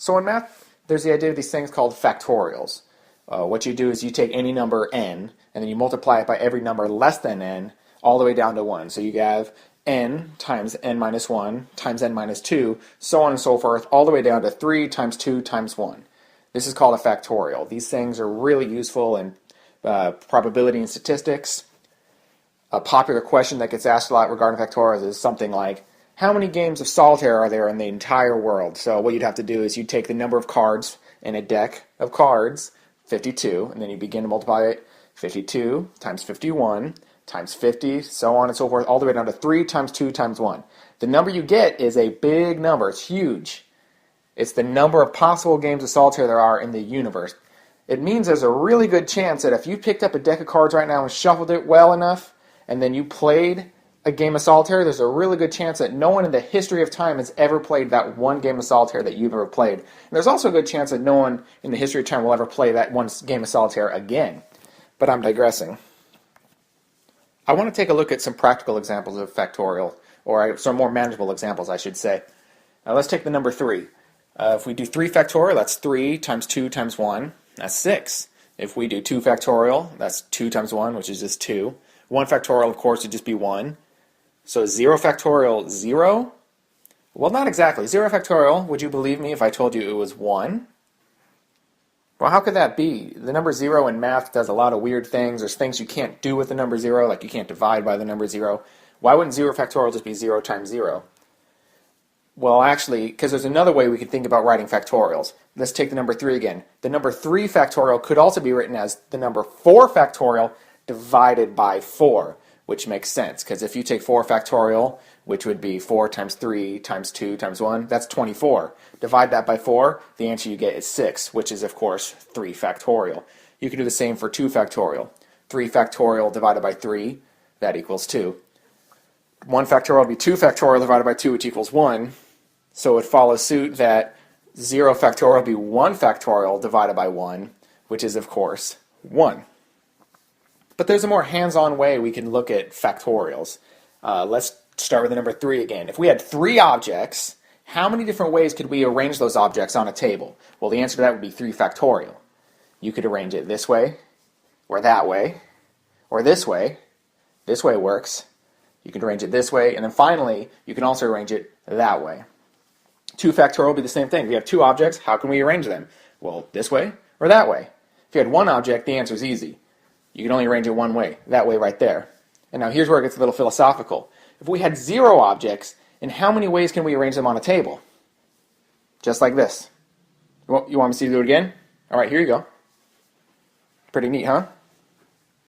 So in math, there's the idea of these things called factorials. What you do is you take any number n, and then you multiply it by every number less than n, all the way down to 1. So you have n times n minus 1 times n minus 2, so on and so forth, all the way down to 3 times 2 times 1. This is called a factorial. These things are really useful in probability and statistics. A popular question that gets asked a lot regarding factorials is something like, how many games of solitaire are there in the entire world? So what you'd have to do is you'd take the number of cards in a deck of cards, 52, and then you begin to multiply it, 52 times 51 times 50, so on and so forth, all the way down to 3 times 2 times 1. The number you get is a big number. It's huge. It's the number of possible games of solitaire there are in the universe. It means there's a really good chance that if you picked up a deck of cards right now and shuffled it well enough, and then you played a game of solitaire, there's a really good chance that no one in the history of time has ever played that one game of solitaire that you've ever played. And there's also a good chance that no one in the history of time will ever play that one game of solitaire again. But I'm digressing. I want to take a look at some practical examples of factorial, or some more manageable examples, I should say. Now let's take the number 3. If we do 3 factorial, that's 3 times 2 times 1, that's 6. If we do 2 factorial, that's 2 times 1, which is just 2. 1 factorial, of course, would just be 1. So 0 factorial, 0? Well, not exactly. 0 factorial, would you believe me if I told you it was 1? Well, how could that be? The number 0 in math does a lot of weird things. There's things you can't do with the number 0, like you can't divide by the number 0. Why wouldn't 0 factorial just be 0 times 0? Well, actually, because there's another way we could think about writing factorials. Let's take the number 3 again. The number 3 factorial could also be written as the number 4 factorial divided by 4, which makes sense, because if you take 4 factorial, which would be 4 times 3 times 2 times 1, that's 24. Divide that by 4, the answer you get is 6, which is, of course, 3 factorial. You can do the same for 2 factorial. 3 factorial divided by 3, that equals 2. 1 factorial would be 2 factorial divided by 2, which equals 1. So it follows suit that 0 factorial would be 1 factorial divided by 1, which is, of course, 1. But there's a more hands-on way we can look at factorials. Let's start with the number 3 again. If we had 3 objects, how many different ways could we arrange those objects on a table? Well, the answer to that would be 3 factorial. You could arrange it this way, or that way, or this way. This way works. You can arrange it this way, and then finally, you can also arrange it that way. 2 factorial would be the same thing. If you have 2 objects, how can we arrange them? Well, this way or that way. If you had 1 object, the answer is easy. You can only arrange it one way, that way right there. And now here's where it gets a little philosophical. If we had 0 objects, in how many ways can we arrange them on a table? Just like this. You want me to do it again? All right, here you go. Pretty neat, huh?